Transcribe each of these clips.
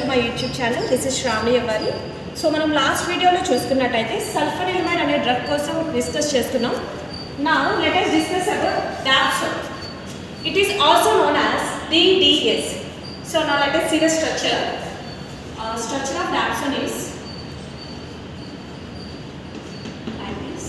my YouTube channel. This is Shravani Avari. So మనం last వీడియోలో చూసుకున్నట్టయితే సల్ఫనిలమైడ్ అనే డ్రగ్ కోసం డిస్కస్ చేస్తున్నాం. Now let us discuss about dapsone. It is also known as DDS. So now let us see the structure. Structure of dapsone is like this.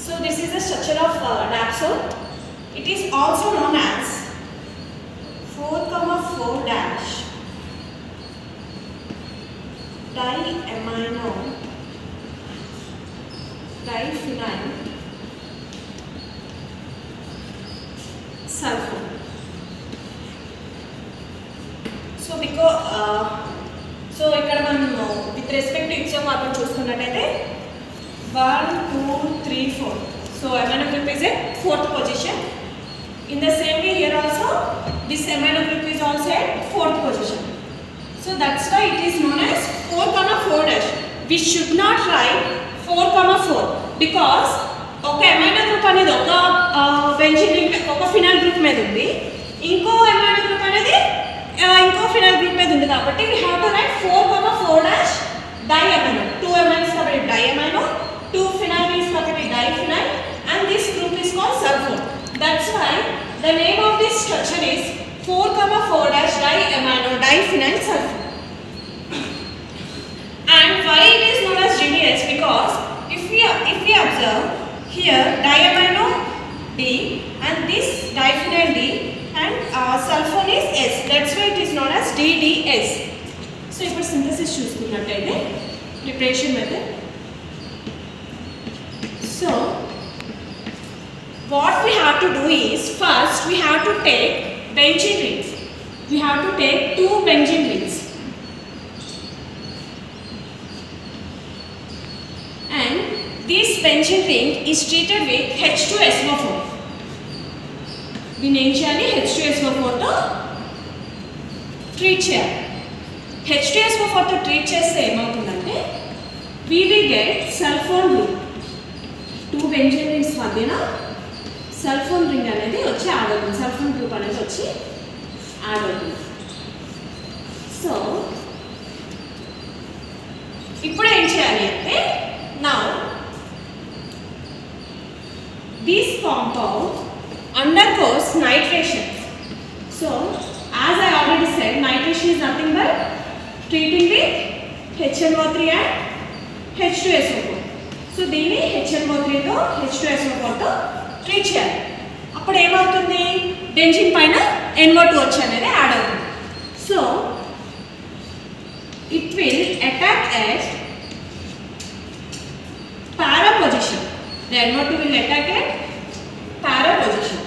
So this is the structure of dapsone. It is also known as 4,4 dash diamino diphenyl sulfone. So because ఇక్కడ మనం with respect to ఇచ్చాము అక్కడ చూసుకున్నట్టయితే 1, 2, 3, 4. So amino group is at 4th position. In the same way here also this amino group is also at 4th position. So that's why it is known as 4,4 dash. We should not write 4,4 because oka amino group anedi oka benzene ring oka phenyl group మీద ఉంది, ఇంకో amino group అనేది ఇంకో phenyl group మీద ఉంది కాబట్టి we have to write 4,4 dash diamino. 2 amines కాబట్టి diamino, 2 phenyl rings కాబట్టి diphenyl, and this group is called sulfone. That's why the name of this structure is 4,4 dash diamino diphenyl sulfone. And why it is known as DDS? Because if we observe here diamino D and this diphenyl D and sulfone is S. That's why it is known as DDS. So ఇప్పుడు synthesis చూసుకున్నట్లయితే preparation method. So what we have to do is first we have to take benzene rings. We have to take 2 benzene rings and this benzene ring is treated with H2SO4. దీన్ని ఏం చేయాలి? H2SO4 తో treat చేయాలి. H2SO4 తో treat చేస్తే ఏమవుతుందంటే we will get sulfone group. 2 benzene rings మధ్యన sulphone ring అనేది వచ్చి యాడ్ అవుతుంది, సల్ఫోన్ గ్రూప్ అనేది వచ్చి యాడ్ అవుతుంది. సో ఇప్పుడు ఏం చేయాలి అంటే now this compound undergoes nitration. So as I already said, nitration is nothing but treating with HNO3 and H2SO4. So దీన్ని HNO3 తో H2SO4 తో ట్రీట్ చేయాలి. అప్పుడు ఏమవుతుంది? బెంజీన్ పైన NO2 వచ్చి అనేది యాడ్ అవుతుంది. So it will attack at para position. The NO2 will attack at para position.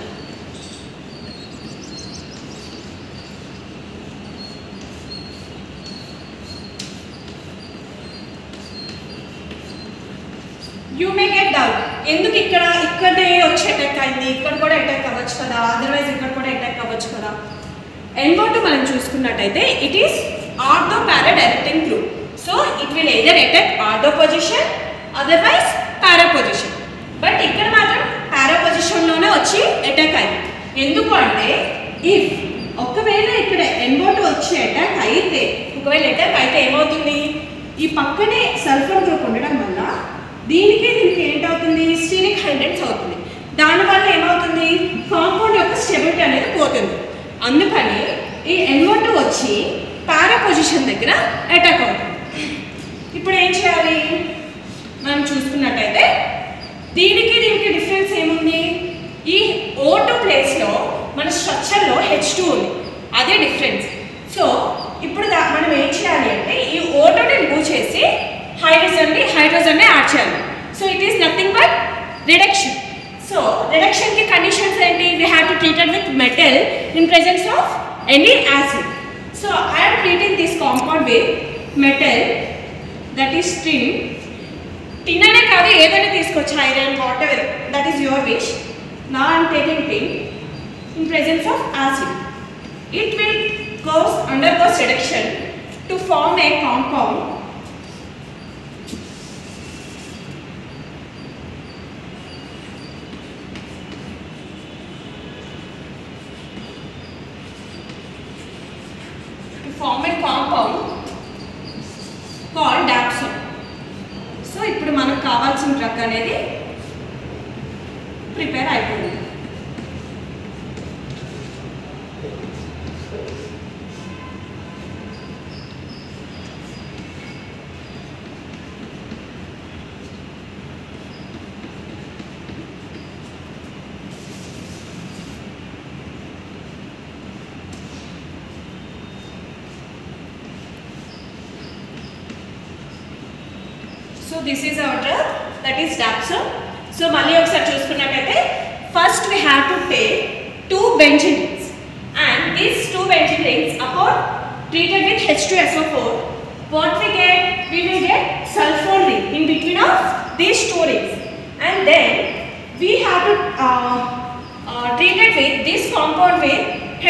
You may get doubt. ఎందుకు ఇక్కడే వచ్చి అటాక్ అయింది, ఇక్కడ కూడా అటాక్ అవ్వచ్చు కదా, అదర్వైజ్ ఇక్కడ కూడా అటాక్ అవ్వచ్చు కదా. NO2 మనం చూసుకున్నట్టయితే it is ortho para directing group. So it will either attack ortho position otherwise para position. But ఇక్కడ మాత్రం పారా పొజిషన్లోనే వచ్చి అటాక్ అయింది. ఎందుకు అంటే ఇఫ్ ఒకవేళ ఇక్కడ NO2 వచ్చి అటాక్ అయితే, ఒకవేళ అటాక్ అయితే ఏమవుతుంది? ఈ పక్కనే సల్ఫర్ గ్రూప్ ఉండడం వల్ల దీనికి ఏంటవుతుంది? స్టీరిక్ హైడ్రేట్స్ అవుతుంది. దానివల్ల ఏమవుతుంది? కాంపౌండ్ యొక్క స్టెబిలిటీ అనేది పోతుంది. అందుకని ఈ NO2 వచ్చి పారా పొజిషన్ దగ్గర అటాక్ అవుతుంది. ఇప్పుడు ఏం చేయాలి? మనం చూసుకున్నట్టయితే దీనికి డిఫరెన్స్ ఏముంది? ఈ O2 ప్లేస్లో మన స్ట్రక్చర్లో H2 ఉంది, అదే డిఫరెన్స్. సో ఇప్పుడు మనం ఏం చేయాలి అంటే ఈ O2ని రిమూవ్ చేసి హైడ్రోజన్ని యాడ్ చేయాలి. So it is nothing but reduction. So రిడక్షన్కి కండిషన్స్ ఏంటి? We have to treat with metal in presence of any acid. So I'm treating this compound with metal, that is tin, tin అనే కాదు, ఏదైనా తీసుకోవచ్చు, iron, water, that is your wish. నా I'm taking tin in presence of acid. It will undergoes reduction to form a compound called dapsone. సో ఇప్పుడు మనకు కావాల్సిన drug అనేది ప్రిపేర్ అయిపోయింది. So this is our drug, that is dapsone. So మళ్ళీ ఒకసారి చూసుకున్నట్లయితే first we have to take 2 benzene rings, and these 2 benzene rings upon treated with H2SO4, what we will get sulfur ring in between of these 2 rings, and then we have to treat it with this compound with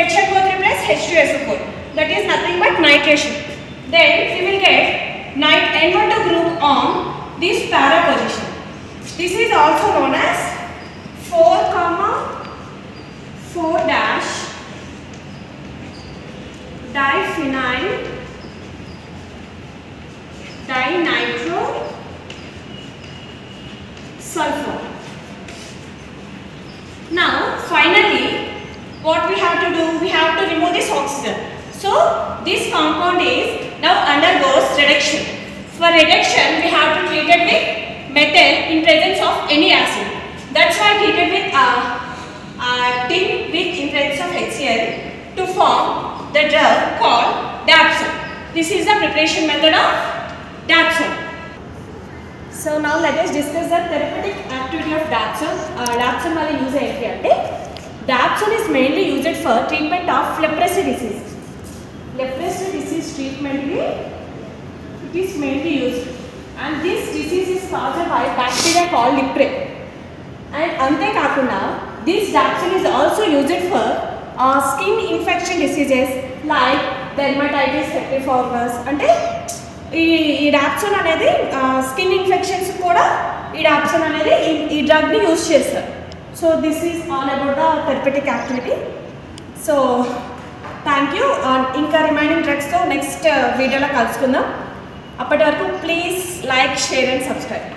HFO3 plus H2SO4, that is nothing but nitration. Then we will get N12 group on this para position. This is also known as 4,4 dash diphenyl dinitro sulfur. Now finally what we have to do, we have to remove this oxygen. So this compound is now undergoes reduction. For reduction we have to treat it with metal in presence of any acid. That's why treated with tin with in presence of HCl to form the drug called dapsone. This is the preparation method of dapsone. So now let us discuss the therapeutic activity of dapsone. Dapsone wala use enti ante dapsone is mainly used for treatment of leprosy disease. Leprosy disease treatment it is mainly used, and this disease is caused by bacteria called leprae. And ante kakunda this dapsone is also used for skin infection diseases like dermatitis herpetiformis. Ante ఈ dapsone అనేది skin infections కూడా ఈ dapsone అనేది ఈ drug ని use చేస్తారు. So this is all about the therapeutic activity. So thank you. ఇంకా remaining డ్రగ్స్తో next వీడియోలో కలుసుకుందాం. అప్పటి వరకు please like, share and subscribe.